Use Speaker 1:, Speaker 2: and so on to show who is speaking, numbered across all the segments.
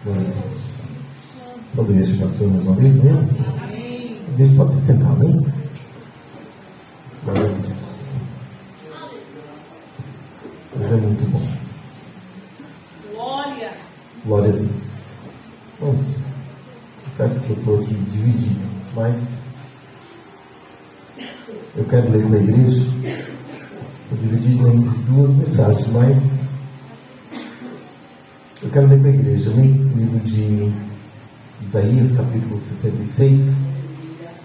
Speaker 1: Glória a Deus. Só deixa para o Senhor mais uma vez, né? Deus pode se sentar, né? Glória a Deus. Deus é muito bom. Glória a Deus. Vamos. Confesso que eu estou aqui dividido, mas eu quero ler com a igreja. Estou dividido entre duas mensagens, mas eu quero ler com a igreja. Eu leio o livro de Isaías, capítulo 66.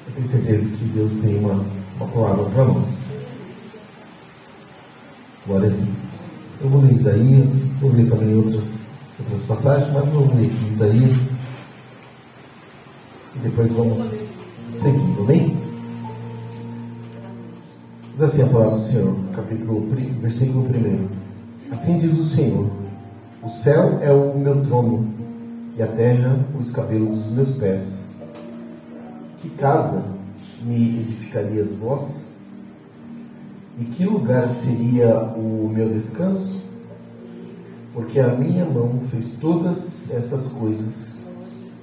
Speaker 1: Eu tenho certeza que Deus tem uma palavra para nós. Glória a Deus. Eu vou ler Isaías, vou ler também outras passagens, mas eu vou ler aqui Isaías e depois vamos seguindo, amém? Diz assim a palavra do Senhor, versículo 1. Assim diz o Senhor: o céu é o meu trono e a terra o escabelo dos meus pés. Que casa me edificarias vós? E que lugar seria o meu descanso? Porque a minha mão fez todas essas coisas,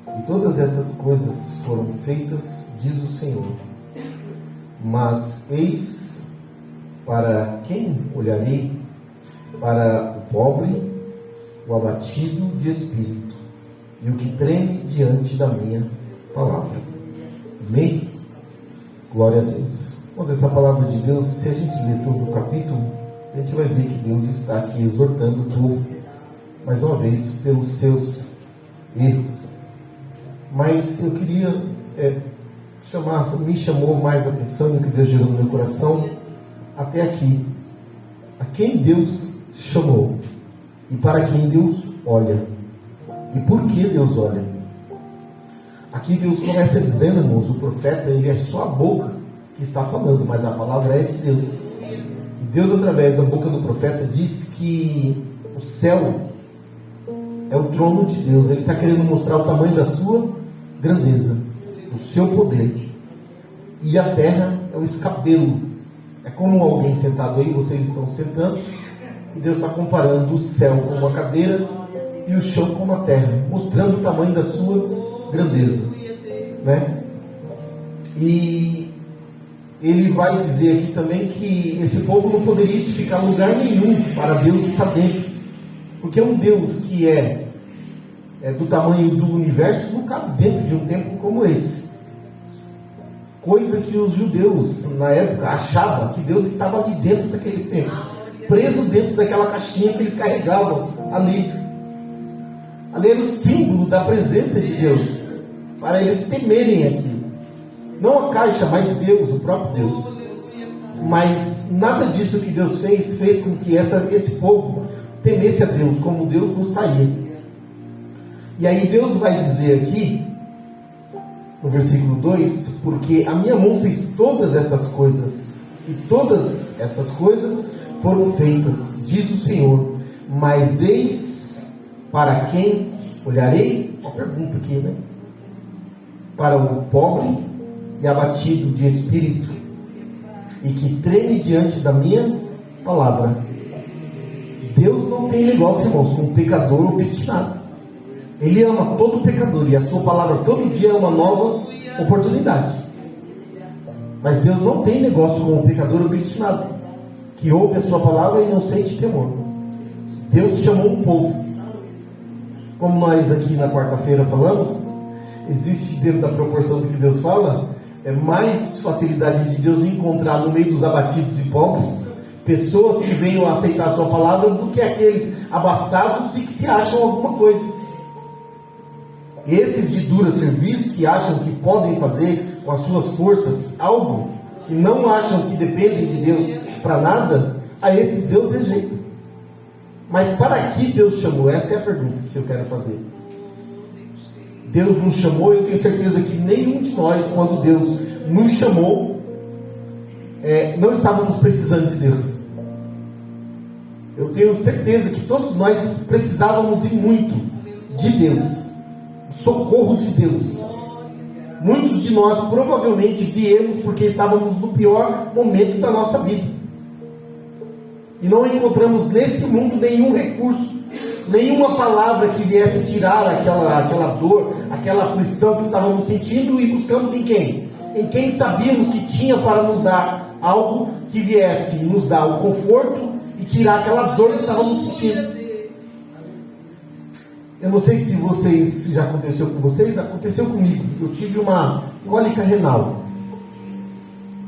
Speaker 1: e todas essas coisas foram feitas, diz o Senhor. Mas eis, para quem olharei? Para o pobre, o abatido de espírito, e o que treme diante da minha palavra. Amém? Glória a Deus. Vamos ver essa palavra de Deus. Se a gente ler todo o capítulo, a gente vai ver que Deus está aqui exortando o povo, mais uma vez, pelos seus erros. Mas eu queria me chamou mais a atenção, e o que Deus gerou no meu coração até aqui: a quem Deus chamou e para quem Deus olha. E por que Deus olha? Aqui Deus começa dizendo, irmãos, o profeta, ele é só a boca que está falando, mas a palavra é de Deus. E Deus, através da boca do profeta, diz que o céu é o trono de Deus. Ele está querendo mostrar o tamanho da sua grandeza, o seu poder. E a terra é o escabelo. É como alguém sentado aí, vocês estão sentando, e Deus está comparando o céu com uma cadeira e o chão com uma terra, mostrando o tamanho da sua grandeza, né? E ele vai dizer aqui também que esse povo não poderia edificar lugar nenhum para Deus estar dentro, porque um Deus que é do tamanho do universo não cabe dentro de um templo como esse. Coisa que os judeus na época achavam que Deus estava ali dentro daquele templo, preso dentro daquela caixinha que eles carregavam ali. Ali era o símbolo da presença de Deus, para eles temerem aquilo. Não a caixa, mas Deus, o próprio Deus. Mas nada disso que Deus fez com que esse povo temesse a Deus, como Deus gostaria. E aí Deus vai dizer aqui, no versículo 2, porque a minha mão fez todas essas coisas, e todas essas coisas foram feitas, diz o Senhor. Mas eis, para quem olharei? Uma pergunta aqui, né? Para o pobre e abatido de espírito, e que treme diante da minha palavra. Deus não tem negócio, irmãos, com um pecador obstinado. Ele ama todo pecador, e a sua palavra todo dia é uma nova oportunidade. Mas Deus não tem negócio com o pecador obstinado, que ouve a sua palavra e não sente temor. Deus chamou um povo. Como nós aqui na quarta-feira falamos, existe dentro da proporção do que Deus fala, mais facilidade de Deus encontrar no meio dos abatidos e pobres pessoas que venham a aceitar a sua palavra do que aqueles abastados e que se acham alguma coisa. Esses de dura serviço, que acham que podem fazer com as suas forças algo, que não acham que dependem de Deus para nada, a esses Deus rejeita. Mas para que Deus chamou? Essa é a pergunta que eu quero fazer. Deus nos chamou, e eu tenho certeza que nenhum de nós, quando Deus nos chamou, não estávamos precisando de Deus. Eu tenho certeza que todos nós precisávamos e muito de Deus, socorro de Deus. Muitos de nós provavelmente viemos porque estávamos no pior momento da nossa vida, e não encontramos nesse mundo nenhum recurso nenhuma palavra que viesse tirar aquela dor, aquela aflição que estávamos sentindo, e buscamos em quem? Em quem sabíamos que tinha para nos dar algo que viesse nos dar o conforto e tirar aquela dor que estávamos sentindo. Eu não sei se já aconteceu com vocês, aconteceu comigo. Eu tive uma cólica renal,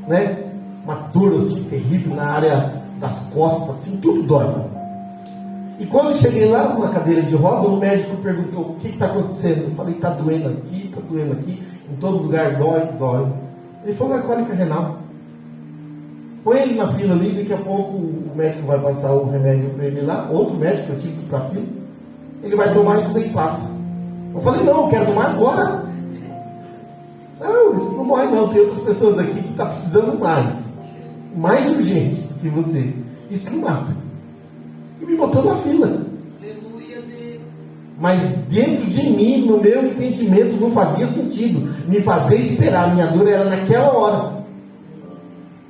Speaker 1: né? Uma dor assim terrível na área das costas, assim, tudo dói. E quando cheguei lá numa cadeira de roda, o médico perguntou: o que está acontecendo? Eu falei: está doendo aqui, em todo lugar dói. Ele falou: é cólica renal. Põe ele na fila ali, daqui a pouco o médico vai passar o remédio para ele lá. Outro médico, eu tive que ir para a fila. Ele vai tomar isso daí e passa. Eu falei: não, eu quero tomar agora. Não, isso não morre não. Tem outras pessoas aqui que estão precisando mais urgente do que você. Isso não mata. E me botou na fila.
Speaker 2: Aleluia, Deus.
Speaker 1: Mas dentro de mim, no meu entendimento, não fazia sentido me fazer esperar. Minha dor era naquela hora.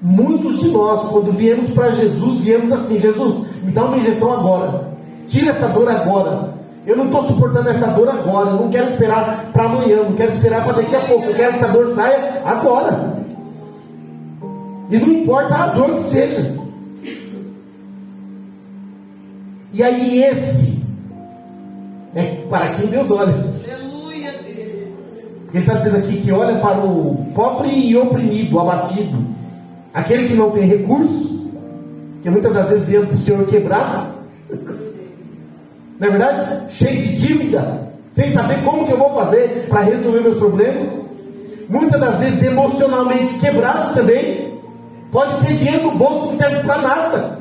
Speaker 1: Muitos de nós, quando viemos para Jesus, viemos assim: Jesus, me dá uma injeção agora. Tira essa dor agora. Eu não estou suportando essa dor agora. Eu não quero esperar para amanhã. Não quero esperar para daqui a pouco. Eu quero que essa dor saia agora. E não importa a dor que seja. E aí esse é para quem Deus olha.
Speaker 2: Aleluia, Deus.
Speaker 1: Ele está dizendo aqui que olha para o pobre e oprimido, abatido, aquele que não tem recurso, que muitas das vezes viemos para o Senhor quebrado, não é verdade? Cheio de dívida, sem saber como que eu vou fazer para resolver meus problemas, muitas das vezes emocionalmente quebrado também. Pode ter dinheiro no bolso que não serve para nada,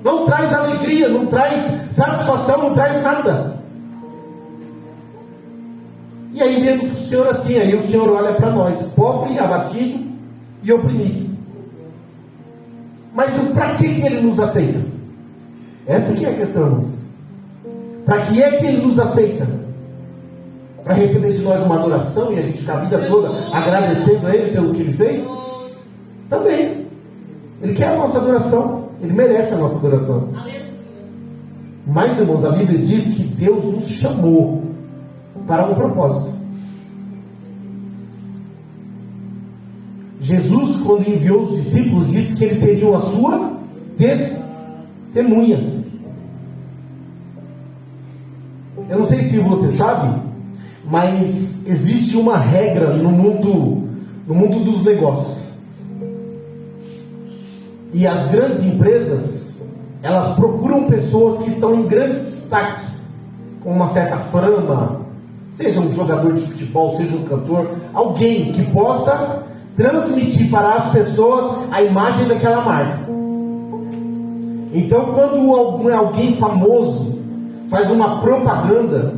Speaker 1: não traz alegria, não traz satisfação, não traz nada. E aí vemos o Senhor assim, aí o Senhor olha para nós, pobre, abatido e oprimido. Mas para que Ele nos aceita? Essa que é a questão, irmãos. Para que é que Ele nos aceita? Para receber de nós uma adoração e a gente ficar a vida toda agradecendo a Ele pelo que Ele fez? Também. Ele quer a nossa adoração. Ele merece a nossa adoração. Mas, irmãos, a Bíblia diz que Deus nos chamou para um propósito. Jesus, quando enviou os discípulos, disse que eles seriam a sua testemunha. Eu não sei se você sabe, mas existe uma regra no mundo dos negócios. E as grandes empresas, elas procuram pessoas que estão em grande destaque, com uma certa fama, seja um jogador de futebol, seja um cantor, alguém que possa transmitir para as pessoas a imagem daquela marca. Então, quando alguém famoso faz uma propaganda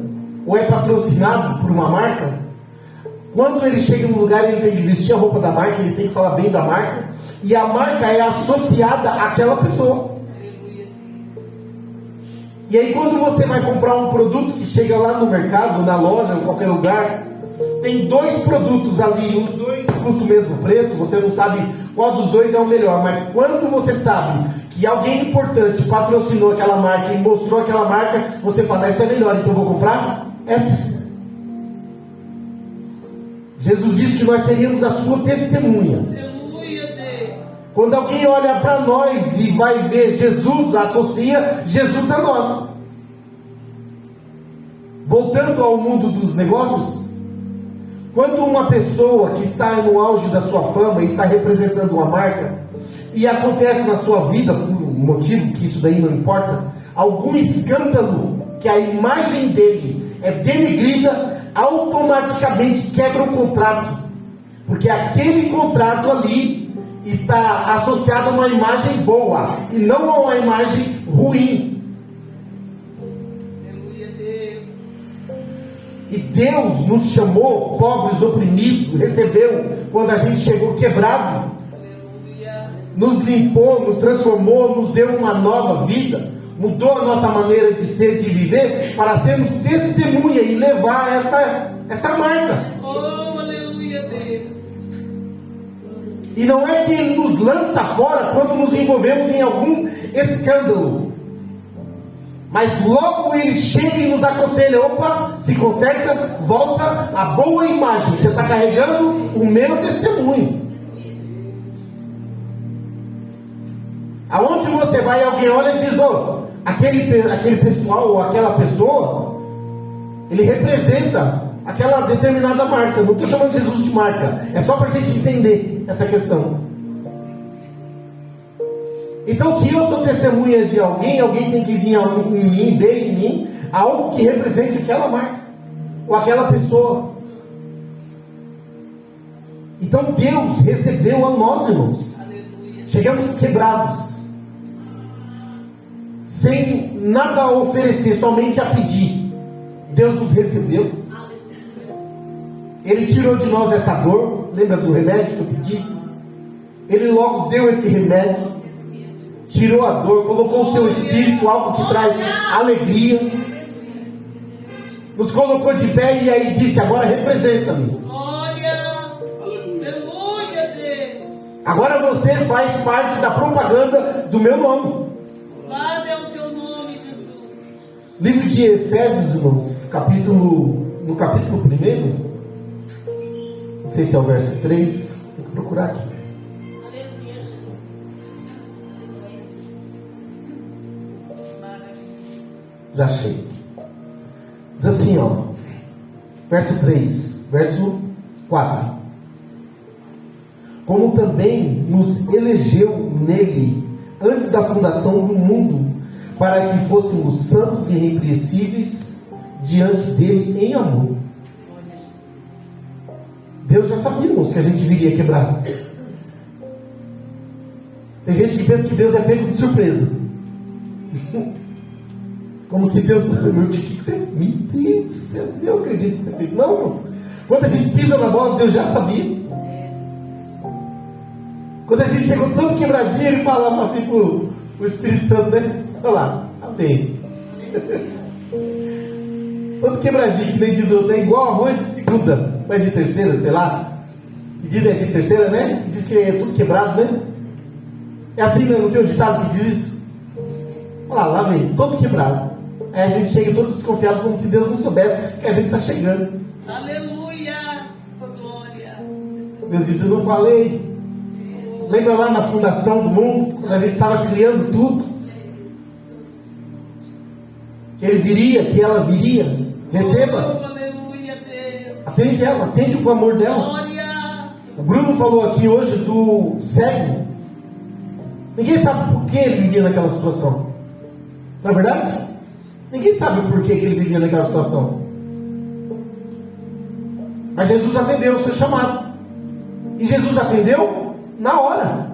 Speaker 1: ou é patrocinado por uma marca, quando ele chega num lugar, ele tem que vestir a roupa da marca, ele tem que falar bem da marca, e a marca é associada àquela pessoa. E aí, quando você vai comprar um produto que chega lá no mercado, na loja, em qualquer lugar, tem dois produtos ali, os dois custam o mesmo preço, você não sabe qual dos dois é o melhor, mas quando você sabe que alguém importante patrocinou aquela marca e mostrou aquela marca, você fala: essa é melhor, então eu vou comprar essa. Jesus disse que nós seríamos a sua testemunha.
Speaker 2: Aleluia, Deus.
Speaker 1: Quando alguém olha para nós e vai ver Jesus, associa Jesus a nós. Voltando ao mundo dos negócios, quando uma pessoa que está no auge da sua fama e está representando uma marca, e acontece na sua vida, por um motivo que isso daí não importa, algum escândalo que a imagem dele é denegrida, automaticamente quebra o contrato, porque aquele contrato ali está associado a uma imagem boa e não a uma imagem ruim.
Speaker 2: Aleluia, Deus.
Speaker 1: E Deus nos chamou pobres, oprimidos, recebeu quando a gente chegou quebrado,
Speaker 2: Aleluia.
Speaker 1: nos limpou, nos transformou, nos deu uma nova vida, mudou a nossa maneira de ser, de viver, para sermos testemunha e levar essa marca.
Speaker 2: Oh, aleluia, Deus.
Speaker 1: E não é que Ele nos lança fora quando nos envolvemos em algum escândalo. Mas logo ele chega e nos aconselha: opa, se conserta, volta a boa imagem. Você está carregando o meu testemunho. Aonde você vai, alguém olha e diz: oh, aquele pessoal ou aquela pessoa, ele representa aquela determinada marca. Não estou chamando Jesus de marca, é só para a gente entender essa questão. Então, se eu sou testemunha de alguém, alguém tem que vir em mim, ver em mim algo que represente aquela marca ou aquela pessoa. Então Deus recebeu a nós, irmãos. Chegamos quebrados, sem nada a oferecer, somente a pedir. Deus nos recebeu. Ele tirou de nós essa dor. Lembra do remédio que eu pedi? Ele logo deu esse remédio, tirou a dor, colocou o seu espírito, algo que traz alegria, nos colocou de pé e aí disse: agora representa-me. Agora você faz parte da propaganda do meu nome.
Speaker 2: Louvado é o teu nome, Jesus.
Speaker 1: Livro de Efésios, irmãos, no capítulo 1, não sei se é o verso 3, tem que procurar aqui.
Speaker 2: Aleluia, Jesus.
Speaker 1: Já achei. Diz assim, ó, verso 3, verso 4. Como também nos elegeu nele antes da fundação do mundo, para que fôssemos santos e irrepreensíveis diante dele em amor. Deus já sabia, irmãos, que a gente viria quebrado. Tem gente que pensa que Deus é pego de surpresa. Como se Deus fosse: meu Deus, o que você me entende? Eu acredito que você fez. Não, irmãos. Quando a gente pisa na bola, Deus já sabia. Quando a gente chegou todo quebradinho, ele falava assim pro Espírito Santo, né? Olha lá, amém. Todo quebradinho, que nem diz outro, é igual arroz de segunda, mas de terceira, sei lá. E diz é de terceira, né? E diz que é tudo quebrado, né? É assim, né? Não tem um ditado que diz isso? Olha lá vem, todo quebrado. Aí a gente chega todo desconfiado, como se Deus não soubesse que a gente está chegando.
Speaker 2: Aleluia, glória.
Speaker 1: Deus disse: eu não falei. Lembra lá na fundação do mundo, quando a gente estava criando tudo? Que ele viria, que ela viria. Receba.
Speaker 2: Oh, aleluia, Deus.
Speaker 1: Atende ela, atende o clamor dela.
Speaker 2: Glória.
Speaker 1: O Bruno falou aqui hoje do cego. Ninguém sabe por que ele vivia naquela situação. Não é verdade? Ninguém sabe por que ele vivia naquela situação. Mas Jesus atendeu o seu chamado. E Jesus atendeu na hora.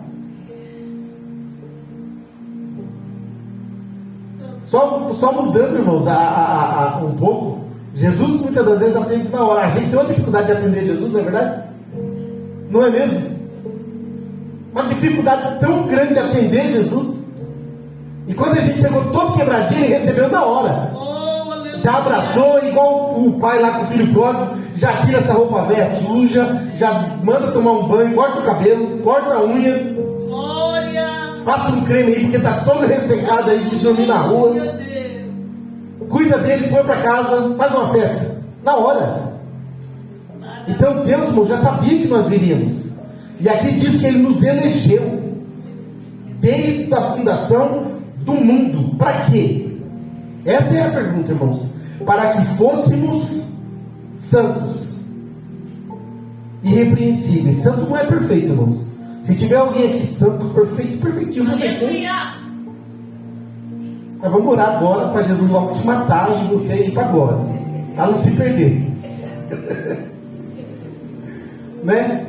Speaker 1: Só mudando, irmãos, um pouco. Jesus muitas das vezes atende na hora. A gente tem uma dificuldade de atender Jesus, não é verdade? Não é mesmo? Uma dificuldade tão grande de atender Jesus. E quando a gente chegou todo quebradinho, ele recebeu na hora.
Speaker 2: Oh, aleluia.
Speaker 1: Já abraçou, igual o pai lá com o filho pródigo, já tira essa roupa velha suja, já manda tomar um banho, corta o cabelo, corta a unha,
Speaker 2: Glória.
Speaker 1: passa um creme aí, porque está todo ressecado aí de dormir na rua.
Speaker 2: Glória a Deus.
Speaker 1: Cuida dele, põe para casa, faz uma festa, na hora. Então Deus, irmão, já sabia que nós viríamos. E aqui diz que ele nos elegeu desde a fundação do mundo. Para quê? Essa é a pergunta, irmãos. Para que fôssemos santos, irrepreensíveis. Santo não é perfeito, irmãos. Se tiver alguém aqui santo, perfeito, perfeitinho, perfeitinho, nós vamos orar agora para Jesus logo te matar e você ir para agora, para não se perder. Né?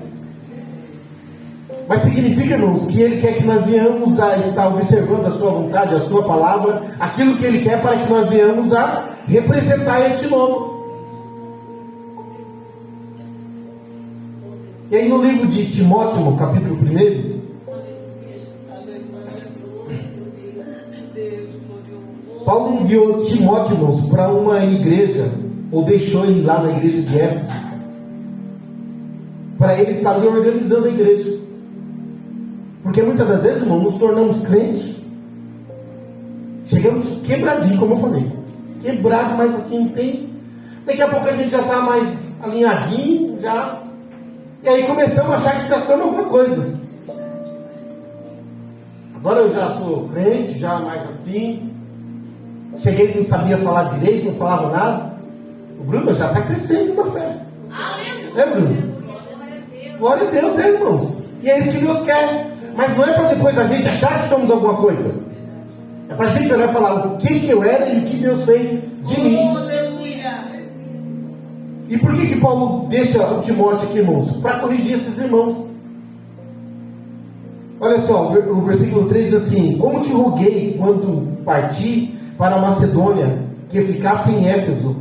Speaker 1: Mas significa, irmãos, que Ele quer que nós venhamos a estar observando a sua vontade, a sua palavra, aquilo que Ele quer para que nós venhamos a representar este nome. E aí no livro de Timóteo, no capítulo 1, Paulo enviou Timóteo, irmãos, para uma igreja, ou deixou ele lá na igreja de Éfeso, para ele estar organizando a igreja. Porque muitas das vezes, irmão, nos tornamos crentes, chegamos quebradinho, como eu falei. Quebrado, mas assim, tem. Daqui a pouco a gente já está mais alinhadinho, já. E aí começamos a achar que já somos alguma coisa. Agora eu já sou crente, já mais assim. Cheguei e não sabia falar direito, não falava nada. O Bruno já está crescendo na fé. É, Bruno? Glória a Deus, irmãos. E é isso que Deus quer. Mas não é para depois a gente achar que somos alguma coisa. É para a gente olhar e falar o que eu era e o que Deus fez de mim.
Speaker 2: Aleluia.
Speaker 1: E por que Paulo deixa o Timóteo aqui, irmãos? Para corrigir esses irmãos. Olha só, o versículo 3 diz assim: como te roguei quando parti para a Macedônia, que ficasse em Éfeso,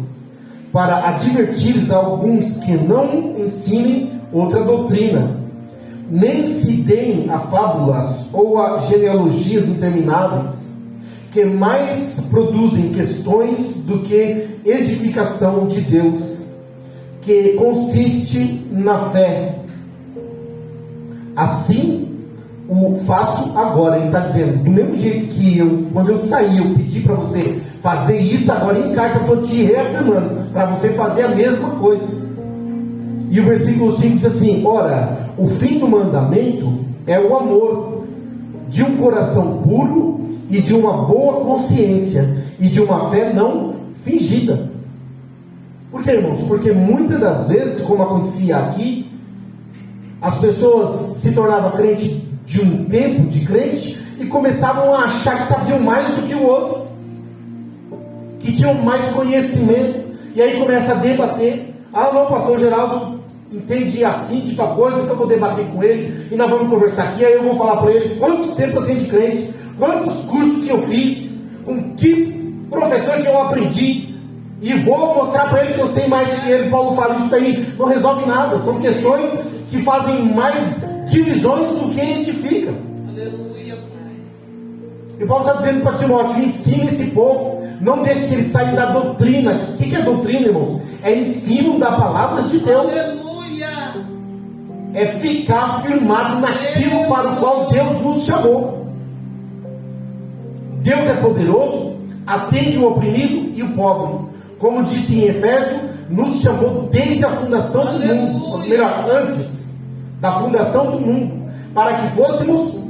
Speaker 1: para advertires a alguns que não ensinem outra doutrina, nem se deem a fábulas ou a genealogias intermináveis, que mais produzem questões do que edificação de Deus, que consiste na fé. Assim o faço agora. Ele está dizendo, do mesmo jeito que quando eu saí, eu pedi para você fazer isso, agora em carta eu estou te reafirmando, para você fazer a mesma coisa. E o versículo 5 diz assim: ora, o fim do mandamento é o amor, de um coração puro e de uma boa consciência, e de uma fé não fingida. Por quê, irmãos? Porque muitas das vezes, como acontecia aqui, as pessoas se tornavam crentes de um tempo de crente e começavam a achar que sabiam mais do que o outro, que tinham mais conhecimento, e aí começa a debater. Ah, não, pastor Geraldo entende assim de tal coisa, então eu vou debater com ele, e nós vamos conversar aqui, aí eu vou falar para ele quanto tempo eu tenho de crente, quantos cursos que eu fiz, com que professor que eu aprendi, e vou mostrar para ele que eu sei mais que ele. Paulo fala, isso aí não resolve nada, são questões que fazem mais divisões do que edificam.
Speaker 2: Aleluia.
Speaker 1: E Paulo está dizendo para Timóteo: ensine esse povo, não deixe que eles saiam da doutrina. O que é doutrina, irmãos? É ensino da palavra de Deus.
Speaker 2: Aleluia.
Speaker 1: É ficar firmado naquilo para o qual Deus nos chamou. Deus é poderoso, atende o oprimido e o pobre. Como disse em Efésio, nos chamou desde a fundação do mundo, ou melhor, antes da fundação do mundo, para que fôssemos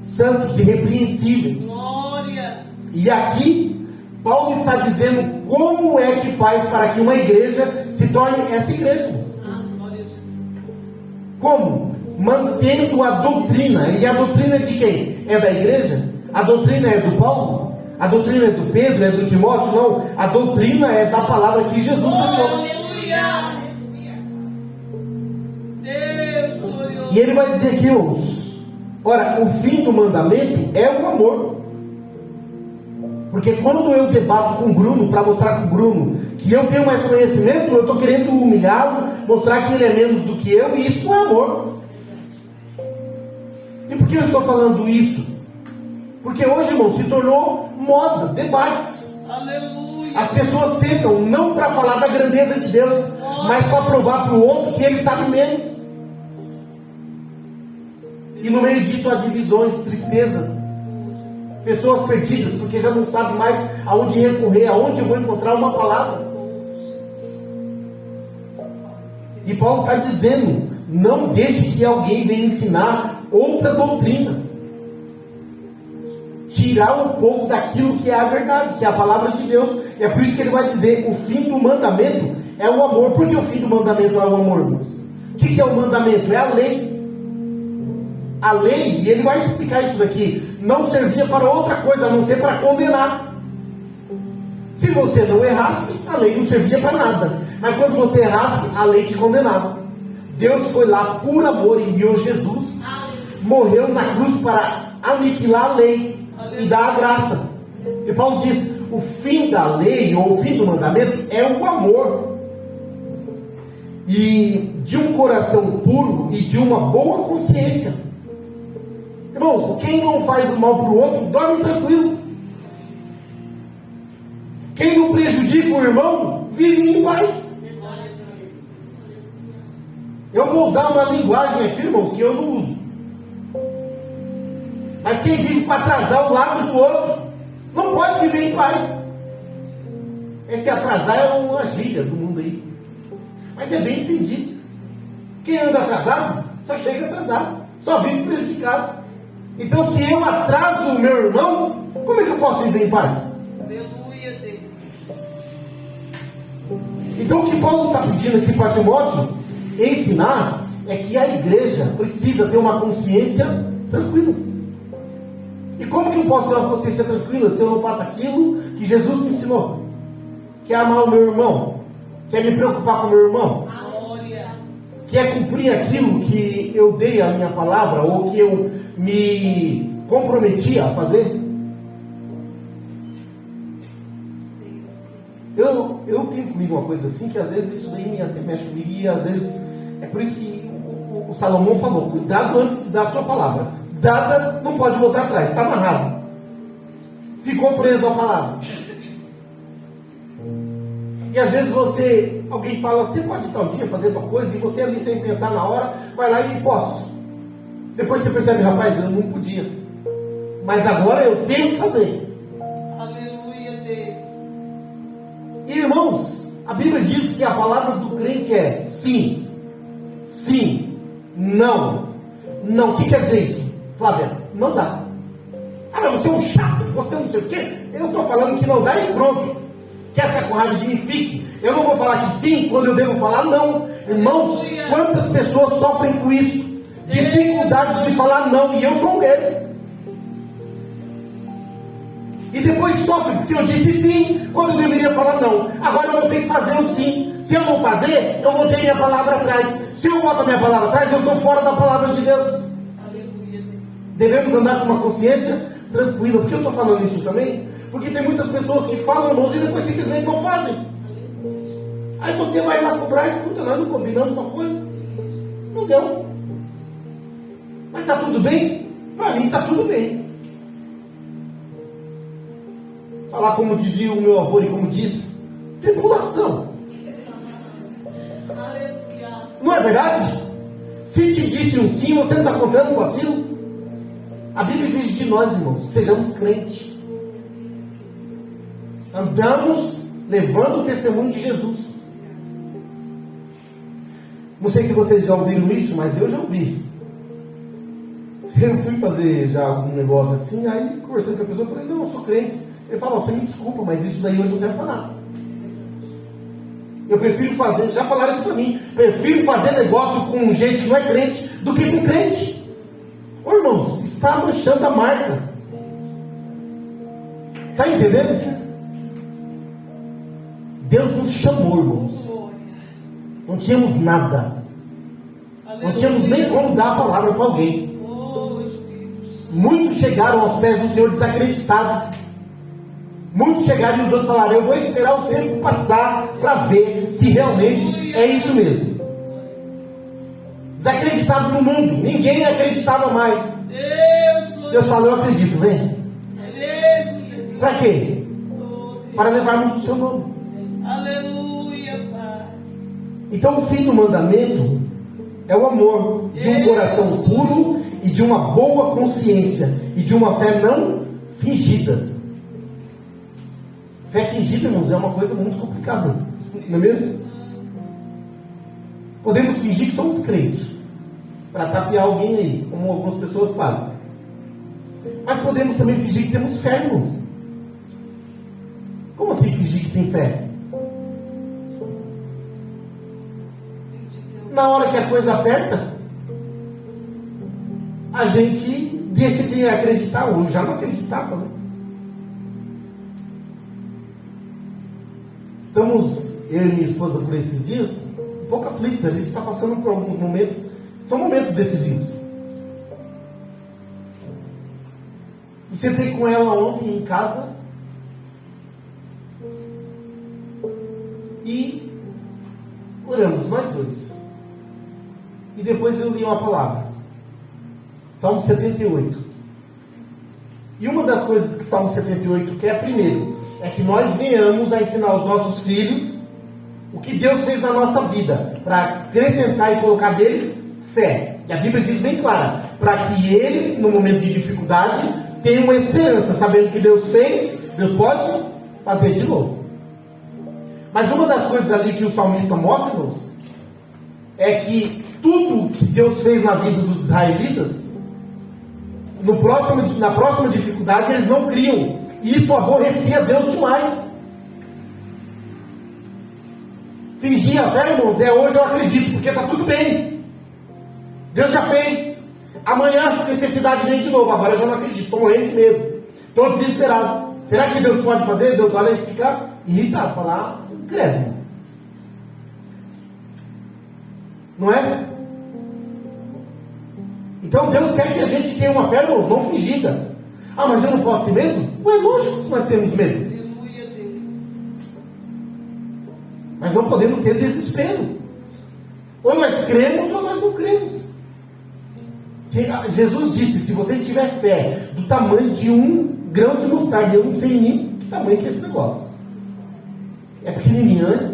Speaker 1: santos e irrepreensíveis.
Speaker 2: Glória.
Speaker 1: E aqui Paulo está dizendo como é que faz para que uma igreja se torne essa igreja.
Speaker 2: Glória a Jesus.
Speaker 1: Como? Mantendo a doutrina. E a doutrina é de quem? É da igreja? A doutrina é do Paulo? A doutrina é do Pedro? É do Timóteo? Não. A doutrina é da palavra que Jesus deixou.
Speaker 2: Aleluia. Deus glorioso.
Speaker 1: E ele vai dizer aqui, irmãos, ora, o fim do mandamento é o amor. Porque quando eu debato com o Bruno, para mostrar para o Bruno que eu tenho mais conhecimento, eu estou querendo humilhá-lo, mostrar que ele é menos do que eu, e isso não é amor. E por que eu estou falando isso? Porque hoje, irmão, se tornou moda, debates.
Speaker 2: Aleluia.
Speaker 1: As pessoas sentam não para falar da grandeza de Deus, mas para provar para o outro que ele sabe menos. E no meio disso há divisões, tristeza. Pessoas perdidas, porque já não sabem mais aonde recorrer, aonde eu vou encontrar uma palavra. E Paulo está dizendo: não deixe que alguém venha ensinar outra doutrina. Tirar o povo daquilo que é a verdade, que é a palavra de Deus. E é por isso que ele vai dizer: o fim do mandamento é o amor. Por que o fim do mandamento é o amor, irmãos? O que é o mandamento? É a lei. A lei, e ele vai explicar isso daqui, não servia para outra coisa a não ser para condenar. Se você não errasse, a lei não servia para nada. Mas quando você errasse, a lei te condenava. Deus foi lá por amor, enviou Jesus, morreu na cruz para aniquilar a lei e dar a graça. E Paulo diz: o fim da lei, ou o fim do mandamento, é o amor. E de um coração puro e de uma boa consciência. Irmãos, quem não faz o mal para o outro, dorme tranquilo. Quem não prejudica o irmão, vive em paz. Eu vou usar uma linguagem aqui, irmãos, que eu não uso. Mas quem vive para atrasar o lado do outro, Não pode viver em paz. Esse atrasar é uma gíria do mundo aí. Mas é bem entendido. Quem anda atrasado, só chega atrasado. Só vive prejudicado. Então, se eu atraso o meu irmão, como é que eu posso viver em paz?
Speaker 2: Aleluia, Deus.
Speaker 1: Então, o que Paulo está pedindo aqui para Timóteo ensinar é que a igreja precisa ter uma consciência tranquila. E como que eu posso ter uma consciência tranquila se eu não faço aquilo que Jesus me ensinou? Que é amar o meu irmão, que é me preocupar com o meu irmão,
Speaker 2: Glória.
Speaker 1: que é cumprir aquilo que eu dei a minha palavra ou que eu me comprometi a fazer. Eu tenho comigo uma coisa assim, que às vezes isso daí até mexe comigo, e às vezes é por isso que o Salomão falou: cuidado antes de dar a sua palavra. Dada, não pode voltar atrás, está amarrado. Ficou preso à palavra. E às vezes alguém fala, você pode tal dia fazer tal coisa, e você ali sem pensar na hora, vai lá e posso. Depois você percebe, rapaz, eu não podia. Mas agora eu tenho que fazer.
Speaker 2: Aleluia, Deus.
Speaker 1: E irmãos, a Bíblia diz que a palavra do crente é sim, sim, não. Não, o que quer dizer isso? Flávia, não dá. Ah, mas você é um chato, você não sei o quê. Eu estou falando que não dá e pronto. Quer ficar com raiva de mim? Fique. Eu não vou falar que sim quando eu devo falar não. Irmãos, quantas pessoas sofrem com isso? Dificuldades de falar não, e eu sou um deles. E depois sofre porque eu disse sim quando eu deveria falar não. Agora eu vou ter que fazer o sim. Se eu não fazer, eu vou ter minha palavra atrás. Se eu boto a minha palavra atrás, eu estou fora da palavra de Deus.
Speaker 2: Aleluia, Deus.
Speaker 1: Devemos andar com uma consciência tranquila. Por que eu estou falando isso também? Porque tem muitas pessoas que falam, irmãos, e depois simplesmente não fazem. Aí você vai lá cobrar e escuta, nós não combinamos uma coisa. Não deu. Mas está tudo bem? Para mim está tudo bem. Falar como dizia o meu avô e como diz, tribulação.
Speaker 2: Aleluia.
Speaker 1: Não é verdade? Se te disse um sim, você não está contando com aquilo? A Bíblia exige de nós, irmãos, que sejamos crentes. Andamos levando o testemunho de Jesus. Não sei se vocês já ouviram isso, mas eu já ouvi. Eu fui fazer já algum negócio assim, aí conversando com a pessoa, eu falei, não, eu sou crente. Ele falou, você me desculpa, mas isso daí hoje não serve para nada. Eu prefiro fazer, já falaram isso para mim, prefiro fazer negócio com gente que não é crente do que com crente. Ô irmãos, está manchando a marca. Está entendendo? Deus nos chamou, irmãos. Não tínhamos nada. Não tínhamos nem como dar a palavra para alguém.
Speaker 2: Oh, Espírito.
Speaker 1: Muitos chegaram aos pés do Senhor desacreditados. Muitos chegaram e os outros falaram, eu vou esperar o tempo passar para ver se realmente é isso mesmo. Desacreditado no mundo. Ninguém acreditava mais. Deus falou, eu acredito, vem. Para quê? Para levarmos o seu nome.
Speaker 2: Aleluia, Pai.
Speaker 1: Então o fim do mandamento é o amor de um coração puro e de uma boa consciência e de uma fé não fingida. Fé fingida, irmãos, é uma coisa muito complicada, não é mesmo? Podemos fingir que somos crentes para tapear alguém aí, como algumas pessoas fazem. Mas podemos também fingir que temos fé, irmãos. Como assim fingir que tem fé? Na hora que a coisa aperta, a gente deixa de acreditar, ou já não acreditava, né? Estamos, eu e minha esposa, por esses dias, um pouco aflitos. A gente está passando por alguns momentos, são momentos decisivos. E sentei com ela ontem em casa e oramos, nós dois. E depois eu li uma palavra, Salmo 78. E uma das coisas que Salmo 78 quer, primeiro, é que nós venhamos a ensinar aos nossos filhos o que Deus fez na nossa vida, para acrescentar e colocar deles fé. E a Bíblia diz bem clara, para que eles, no momento de dificuldade, tenham uma esperança, sabendo que Deus fez Deus pode fazer de novo. Mas uma das coisas ali que o salmista mostra-nos é que tudo que Deus fez na vida dos israelitas, na próxima dificuldade eles não criam. E isso aborrecia Deus demais. Fingir a fé, irmãos, hoje eu acredito, porque está tudo bem. Deus já fez. Amanhã a necessidade vem de novo. Agora eu já não acredito, estou morrendo de medo, estou desesperado. Será que Deus pode fazer? Deus olha e fica irritado, falar, credo. Não é? Então Deus quer que a gente tenha uma fé, irmãos, não fingida. Ah, mas eu não posso ter medo? Ué, lógico que nós temos medo. Mas não podemos ter desespero. Ou nós cremos ou nós não cremos. Jesus disse, se você tiver fé do tamanho de um grão de mostarda, eu não sei nem que tamanho que é esse negócio. É pequenininho, né?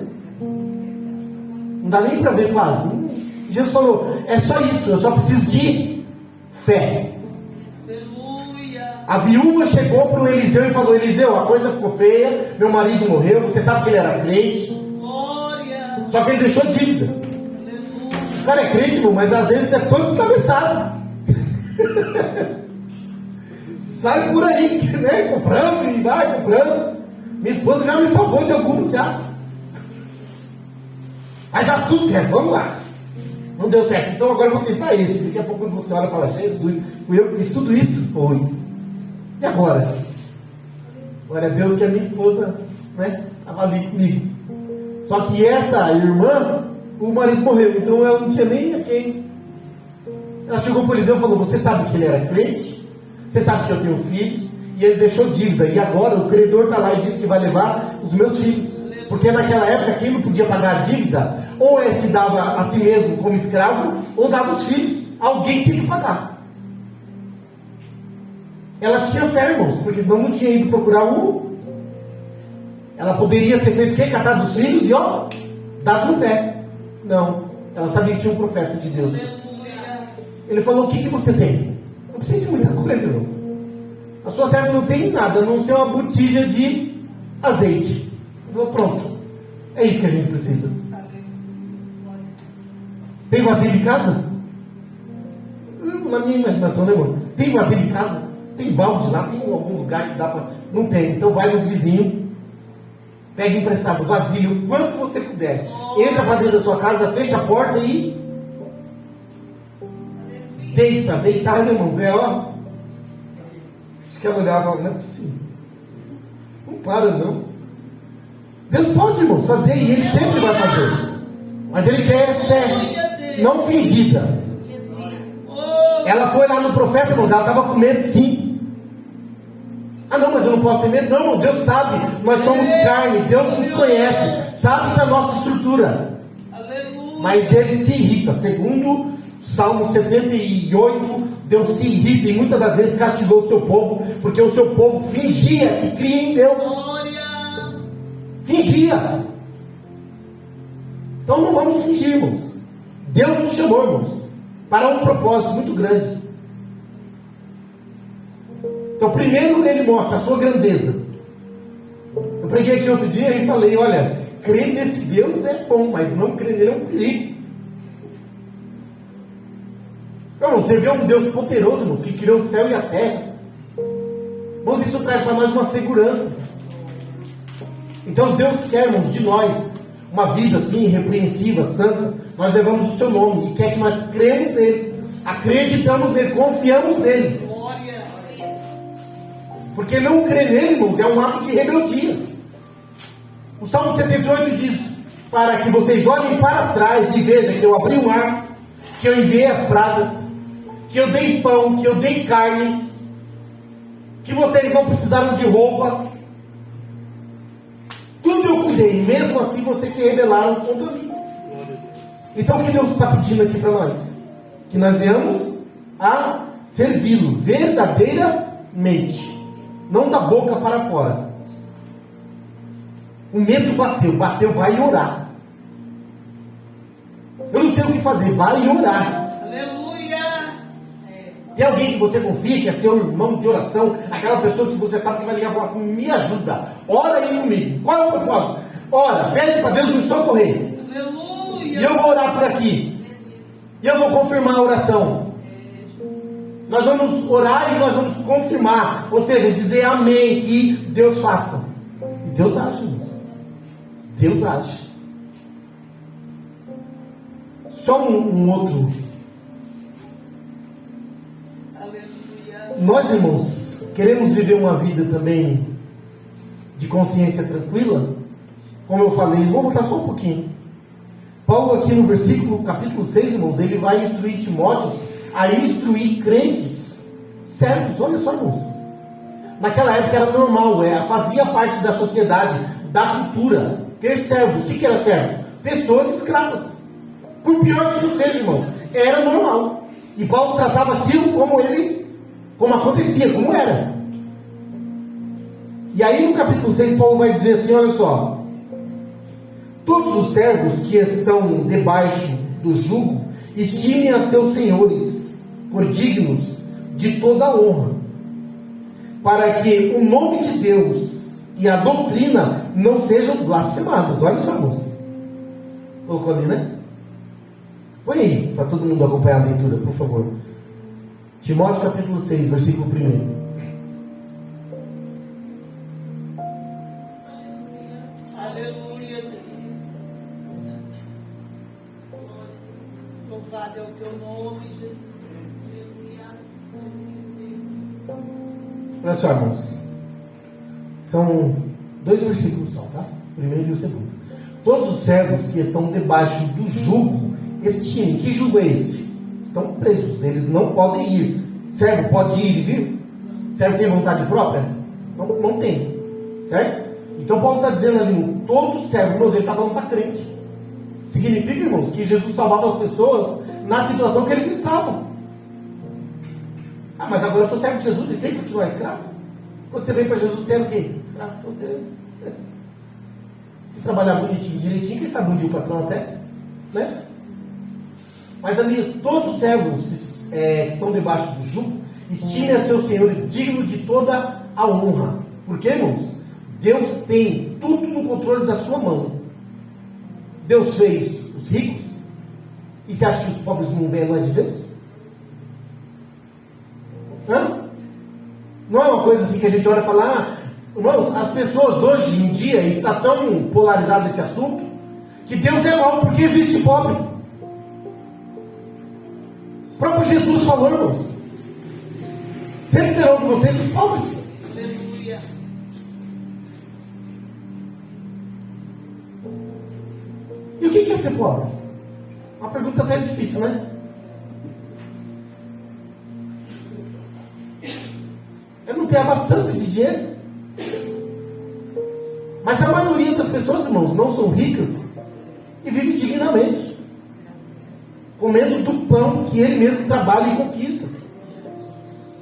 Speaker 1: Não dá nem para ver quase. Jesus falou, é só isso, eu só preciso de fé. A viúva chegou para o Eliseu e falou, Eliseu, a coisa ficou feia, meu marido morreu, você sabe que ele era crente, só que ele deixou dívida. O cara é crente, irmão, mas às vezes é todo descabeçado. Sai por aí, né, comprando e vai comprando. Minha esposa já me salvou de alguns já. Aí dá tudo certo, vamos lá. Não deu certo, então agora eu vou tentar esse. Daqui a pouco quando você olha e fala, Jesus, fui eu que fiz tudo isso? Foi. E agora? Glória a Deus que a minha esposa, né, estava ali comigo. Só que essa irmã, o marido morreu, então ela não tinha nem a quem. Ela chegou por Eliseu e falou, você sabe que ele era crente? Você sabe que eu tenho filhos? E ele deixou dívida, e agora o credor está lá e diz que vai levar os meus filhos. Porque naquela época quem não podia pagar a dívida, ou se dava a si mesmo como escravo, ou dava os filhos. Alguém tinha que pagar. Ela tinha fé, irmãos, porque senão não tinha ido procurar o... Ela poderia ter feito o quê? Catado os filhos e ó, dado no pé. Não, ela sabia que tinha um profeta de Deus. Ele falou, o que você tem? Não precisa de muita coisa, irmãos. A sua serva não tem nada, a não ser uma botija de azeite. Ele falou, pronto, é isso que a gente precisa. Tem vasilha em casa? Na minha imaginação, né, irmão? Tem vasilha em casa? Tem balde lá? Tem algum lugar que dá para... Não tem, então vai nos vizinhos, pega emprestado vasilha, o quanto você puder. Entra para dentro da sua casa, fecha a porta e... Deitar, né, irmãos? Ó. Acho que ela olhava e falava, não é possível. Não para, não. Deus pode, irmãos, fazer, e Ele sempre vai fazer. Mas Ele quer fé, não fingida. Ela foi lá no profeta, irmãos, ela estava com medo, sim. Ah, não, mas eu não posso ter medo. Não, irmão, Deus sabe, nós somos carne, Deus nos conhece, sabe da nossa estrutura. Mas Ele se irrita, segundo Salmo 78, Deus se irrita e muitas das vezes castigou o seu povo, porque o seu povo fingia que cria em Deus. Fingia. Então não vamos fingir, irmãos. Deus nos chamou, irmãos, para um propósito muito grande. Então primeiro Ele mostra a sua grandeza. Eu preguei aqui outro dia e falei, olha, crer nesse Deus é bom, mas não crer nele é um perigo. Então, você vê um Deus poderoso, irmãos, que criou o céu e a terra. Irmãos, isso traz para nós uma segurança. Então Deus quer, irmãos, de nós uma vida assim, irrepreensível, santa. Nós levamos o seu nome e quer que nós cremos nele, acreditamos nele, confiamos nele. Porque não crer nele, irmãos, é um ato de rebeldia. O Salmo 78 diz, para que vocês olhem para trás e vejam que eu abri o mar, que eu enviei as pragas, que eu dei pão, que eu dei carne, que vocês não precisaram de roupa, tudo eu cuidei, e mesmo assim vocês se rebelaram contra mim. Então o que Deus está pedindo aqui para nós? Que nós venhamos a servi-lo verdadeiramente, não da boca para fora. O medo bateu, vai orar. Eu não sei o que fazer, vai orar.
Speaker 2: Aleluia.
Speaker 1: Tem alguém que você confia, que é seu irmão de oração, aquela pessoa que você sabe que vai ligar e falar assim, me ajuda, ora aí comigo. Qual é o propósito? Ora, pede para Deus me socorrer.
Speaker 2: Aleluia.
Speaker 1: E eu vou orar por aqui. E eu vou confirmar a oração. Nós vamos orar e nós vamos confirmar. Ou seja, dizer amém, que Deus faça. E Deus age, irmãos. Deus age. Só um outro.
Speaker 2: Aleluia.
Speaker 1: Nós, irmãos, queremos viver uma vida também de consciência tranquila. Como eu falei, vou voltar só um pouquinho. Paulo aqui no versículo, capítulo 6, irmãos, ele vai instruir Timóteo a instruir crentes servos. Olha só, irmãos. Naquela época era normal, fazia parte da sociedade, da cultura, ter servos. O que era servos? Pessoas escravas. Por pior que isso seja, irmãos, era normal. E Paulo tratava aquilo como acontecia, como era. E aí no capítulo 6, Paulo vai dizer assim, olha só. Todos os servos que estão debaixo do jugo, estimem a seus senhores por dignos de toda honra, para que o nome de Deus e a doutrina não sejam blasfemados. Olha só, moça. Colocou ali, né? Põe aí, para todo mundo acompanhar a leitura, por favor. Timóteo capítulo 6, versículo 1.
Speaker 2: Aleluia. Louvado é o teu nome, Jesus.
Speaker 1: Olha só, irmãos. São 2 versículos só, tá? O primeiro e o segundo. Todos os servos que estão debaixo do jugo, estime. Que jugo é esse? Estão presos, eles não podem ir. Servo pode ir e vir? Servo tem vontade própria? Não tem. Certo? Então Paulo está dizendo ali, todo servo, irmãos, ele está falando para crente. Significa, irmãos, que Jesus salvava as pessoas na situação que eles estavam. Ah, mas agora eu sou servo de Jesus e tem que continuar escravo? Quando você vem para Jesus, você é o quê? Escravo. Então você... Se trabalhar bonitinho, direitinho, quem sabe um dia o patrão até, né? Mas ali, todos os servos que estão debaixo do jugo, estime a seus senhores dignos de toda a honra. Por quê, irmãos? Deus tem tudo no controle da sua mão. Deus fez os ricos. E você acha que os pobres não veem a luz de Deus? Hã? Não é uma coisa assim que a gente olha e fala, irmãos, as pessoas hoje em dia estão tão polarizadas esse assunto, que Deus é mau porque existe pobre. O próprio Jesus falou, irmãos, sempre terão com vocês os pobres.
Speaker 2: Aleluia.
Speaker 1: E o que é ser pobre? Uma pergunta até difícil, né? É não ter abastança de dinheiro. Mas a maioria das pessoas, irmãos, não são ricas e vivem dignamente, comendo do pão que ele mesmo trabalha e conquista.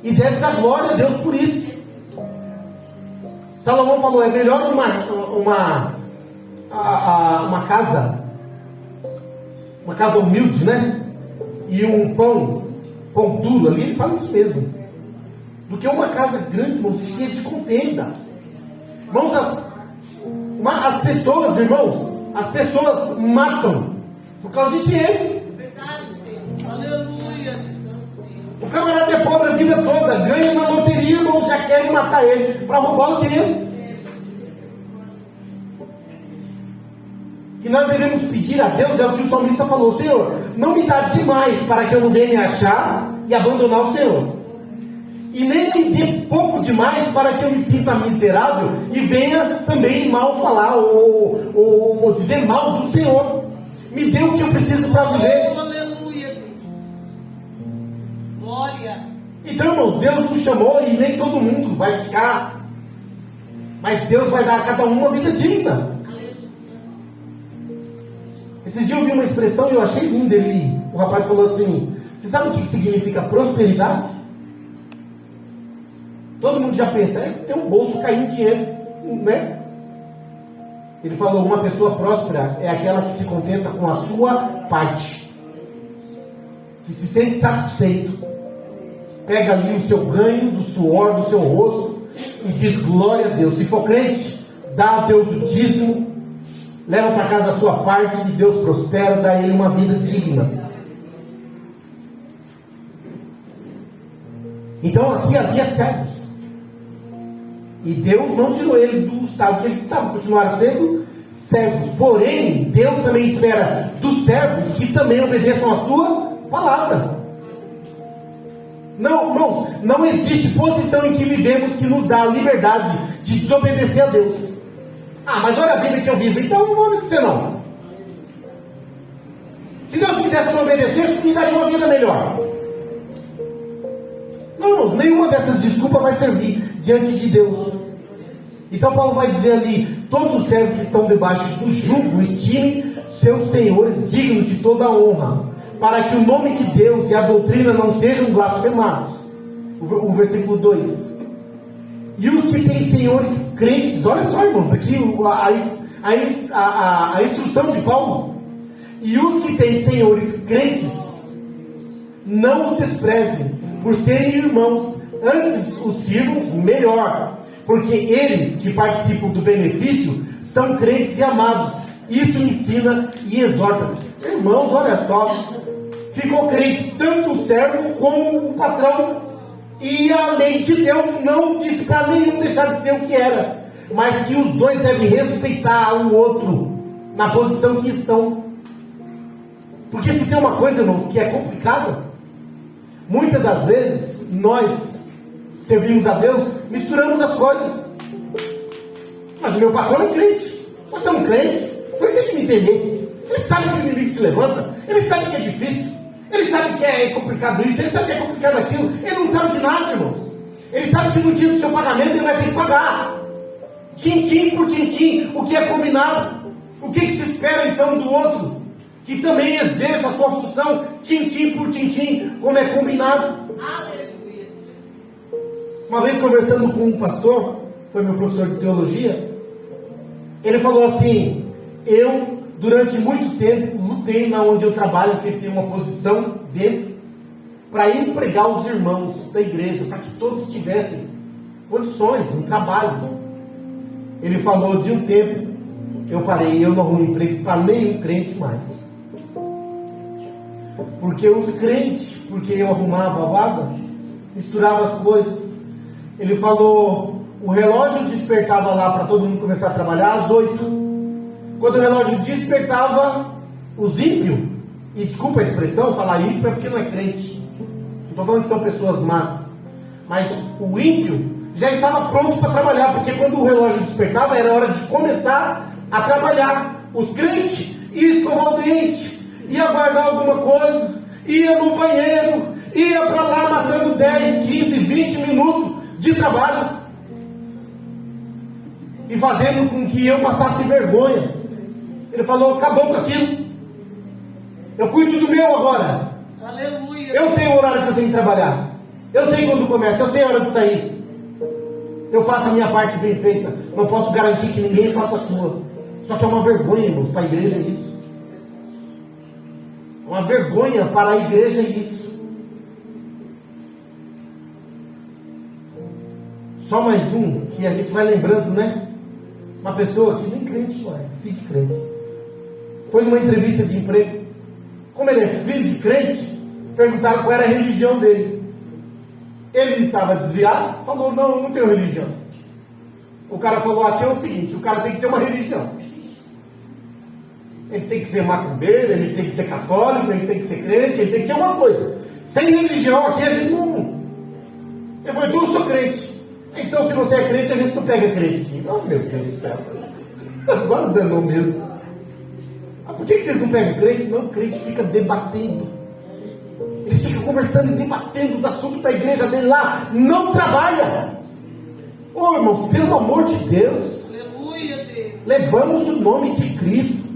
Speaker 1: E deve dar glória a Deus por isso. Salomão falou, é melhor uma casa humilde, né? E um pão duro ali, ele fala isso mesmo. Do que uma casa grande, irmãos, cheia de contenda. Irmãos, as pessoas, irmãos, as pessoas matam por causa de dinheiro.
Speaker 2: Verdade, Deus. Aleluia.
Speaker 1: O camarada é pobre a vida toda, ganha na loteria, irmãos, já querem matar ele para roubar o dinheiro. Que nós devemos pedir a Deus, é o que o salmista falou, Senhor, não me dá demais para que eu não venha me achar e abandonar o Senhor. E nem me dê pouco demais para que eu me sinta miserável e venha também mal falar ou dizer mal do Senhor. Me dê o que eu preciso para viver.
Speaker 2: Oh, aleluia, Deus. Glória.
Speaker 1: Então, irmãos, Deus nos chamou e nem todo mundo vai ficar. Mas Deus vai dar a cada um uma vida digna. Esses dias eu vi uma expressão e eu achei linda. O rapaz falou assim, você sabe o que significa prosperidade? Todo mundo já pensa, ter um bolso caindo dinheiro, né? Ele falou, uma pessoa próspera é aquela que se contenta com a sua parte, que se sente satisfeito pega ali o seu ganho, do suor, do seu rosto, e diz glória a Deus. Se for crente, dá a Deus o dízimo, leva para casa a sua parte, e Deus prospera, dá a ele uma vida digna. Então aqui havia servos, e Deus não tirou ele do estado que eles estavam, continuaram sendo servos. Porém, Deus também espera dos servos que também obedeçam a sua palavra. Não, irmãos, não existe posição em que vivemos que nos dá a liberdade de desobedecer a Deus. Ah, mas olha a vida que eu vivo, então não vou obedecer não. Se Deus quisesse me obedecer, me daria uma vida melhor. Não, irmãos, nenhuma dessas desculpas vai servir diante de Deus. Então Paulo vai dizer ali: todos os servos que estão debaixo do jugo estimem seus senhores dignos de toda a honra, para que o nome de Deus e a doutrina não sejam blasfemados. O versículo 2. E os que têm senhores crentes, olha só, irmãos, aqui a instrução de Paulo. E os que têm senhores crentes, não os desprezem, por serem irmãos, antes os sirvam melhor, porque eles que participam do benefício são crentes e amados. Isso ensina e exorta. Irmãos, olha só, ficou crente tanto o servo como o patrão, e a lei de Deus não disse para nenhum deixar de ser o que era, mas que os dois devem respeitar um outro na posição que estão. Porque se tem uma coisa, irmãos, que é complicada, muitas das vezes nós servimos a Deus, misturamos as coisas. Mas o meu patrão é crente, nós somos crentes, então ele tem que me entender. Ele sabe que o inimigo se levanta, ele sabe que é difícil, ele sabe que é complicado isso, ele sabe que é complicado aquilo. Ele não sabe de nada, irmãos. Ele sabe que no dia do seu pagamento ele vai ter que pagar, tintim por tintim, o que é combinado. O que se espera então do outro? Que também exerça a sua função, tintim por tintim, como é combinado.
Speaker 2: Aleluia.
Speaker 1: Uma vez conversando com um pastor, foi meu professor de teologia, ele falou assim: eu durante muito tempo lutei na onde eu trabalho, porque tem uma posição dentro, para empregar os irmãos da igreja, para que todos tivessem condições, um trabalho. Ele falou: de um tempo eu parei, eu não arrumo emprego para nenhum crente mais. Porque os crentes, porque eu arrumava a vaga, misturava as coisas. Ele falou: o relógio despertava lá para todo mundo começar a trabalhar às 8. Quando o relógio despertava, os ímpios, e desculpa a expressão, falar ímpio é porque não é crente, não estou falando que são pessoas más, mas o ímpio já estava pronto para trabalhar, porque quando o relógio despertava era hora de começar a trabalhar. Os crentes iam escovar o dente, ia guardar alguma coisa, ia no banheiro, ia para lá matando 10, 15, 20 minutos de trabalho, e fazendo com que eu passasse vergonha. Ele falou: acabou com aquilo, eu cuido do meu agora.
Speaker 2: Aleluia.
Speaker 1: Eu sei o horário que eu tenho que trabalhar, eu sei quando começa, eu sei a hora de sair, eu faço a minha parte bem feita. Não posso garantir que ninguém faça a sua. Só que é uma vergonha, irmãos, para a igreja isso. Uma vergonha para a igreja isso. Só mais um que a gente vai lembrando, né? Uma pessoa que nem crente não é, filho de crente. Foi numa entrevista de emprego. Como ele é filho de crente, perguntaram qual era a religião dele. Ele estava desviado, falou: não tenho religião. O cara falou: aqui é o seguinte, o cara tem que ter uma religião. Ele tem que ser macumbeiro, ele tem que ser católico, ele tem que ser crente, ele tem que ser uma coisa. Sem religião aqui a gente não... Ele falou: então eu sou crente. Então se você é crente, a gente não pega crente aqui. Oh, meu Deus do céu. Agora danou mesmo. Por que vocês não pegam crente? Não, o crente fica debatendo. Ele fica conversando e debatendo os assuntos da igreja dele lá. Não trabalha. Ô, irmãos, pelo amor de Deus.
Speaker 2: Aleluia, Deus.
Speaker 1: Levamos o nome de Cristo.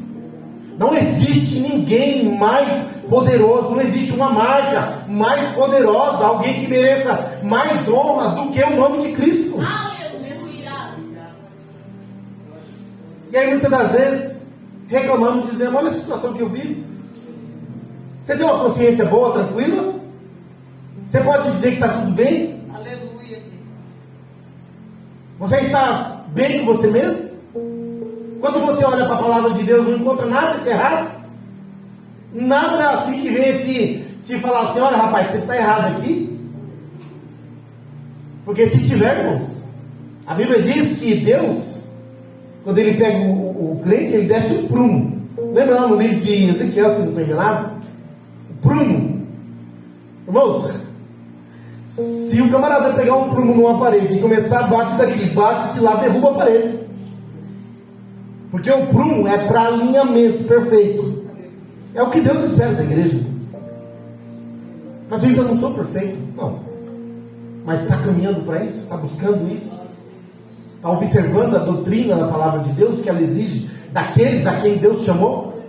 Speaker 1: Não existe ninguém mais poderoso. Não existe uma marca mais poderosa. Alguém que mereça mais honra do que o nome de Cristo.
Speaker 2: Aleluia.
Speaker 1: E aí muitas das vezes reclamamos, dizendo: olha a situação que eu vivo. Você tem uma consciência boa, tranquila? Você pode dizer que está tudo bem?
Speaker 2: Aleluia, Deus.
Speaker 1: Você está bem com você mesmo? Quando você olha para a palavra de Deus, não encontra nada de errado? Nada assim que venha te falar assim: olha, rapaz, você está errado aqui? Porque se tiver, irmãos, a Bíblia diz que Deus, quando Ele pega o crente, Ele desce um prumo. Lembra lá no livro de Ezequiel, se não estou enganado? O prumo. Irmãos, se o camarada pegar um prumo numa parede e começar, bate daqui, bate de lá, derruba a parede. Porque o prumo é para alinhamento perfeito. É o que Deus espera da igreja. Mas eu ainda não sou perfeito, não. Mas está caminhando para isso, está buscando isso, está observando a doutrina da palavra de Deus que ela exige daqueles a quem Deus chamou.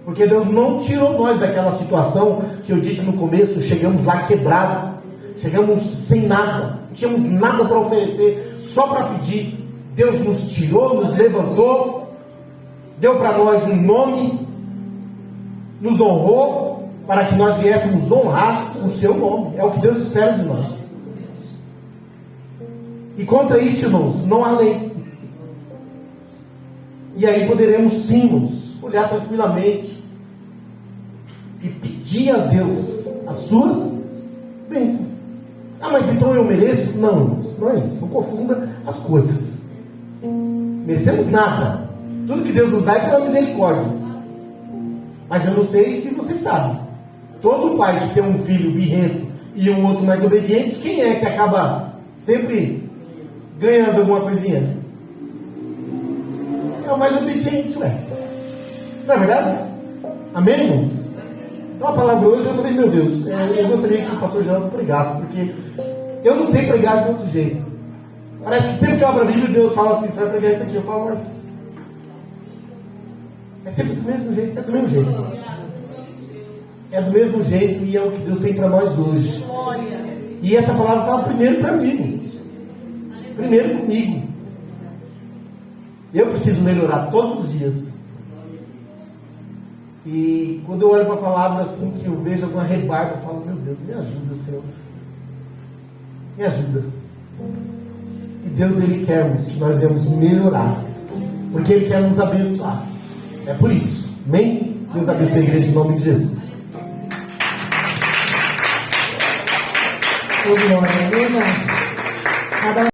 Speaker 1: Porque Deus não tirou nós daquela situação que eu disse no começo. Chegamos lá quebrado, chegamos sem nada, não tínhamos nada para oferecer, só para pedir. Deus nos tirou, nos levantou, deu para nós um nome, nos honrou, para que nós viéssemos honrar o seu nome. É o que Deus espera de nós. E contra isso, irmãos, não há lei. E aí poderemos sim, irmãos, olhar tranquilamente e pedir a Deus as suas bênçãos. Ah, mas então eu mereço? Não, irmãos, não é isso. Não confunda as coisas. Merecemos nada. Tudo que Deus nos dá é pela misericórdia. Mas eu não sei se vocês sabem. Todo pai que tem um filho birrento e um outro mais obediente, quem é que acaba sempre ganhando alguma coisinha? É o mais obediente, ué. Não é verdade? Amém, irmãos? Então a palavra hoje, eu falei, meu Deus, eu gostaria que o pastor Jonathan pregasse, porque eu não sei pregar de outro jeito. Parece que sempre que eu abro a Bíblia, Deus fala assim: você vai pregar isso aqui. Eu falo, mas é sempre do mesmo jeito, é do mesmo jeito. É do mesmo jeito e é o que Deus tem para nós hoje. E essa palavra fala primeiro para mim, primeiro comigo. Eu preciso melhorar todos os dias. E quando eu olho para a palavra assim, que eu vejo alguma rebarba, eu falo, meu Deus, me ajuda, Senhor. Me ajuda. E Deus, Ele quer que nós venhamos melhorar, porque Ele quer nos abençoar. É por isso. Amém? Deus abençoe a igreja em nome de Jesus.
Speaker 3: Glória a Deus.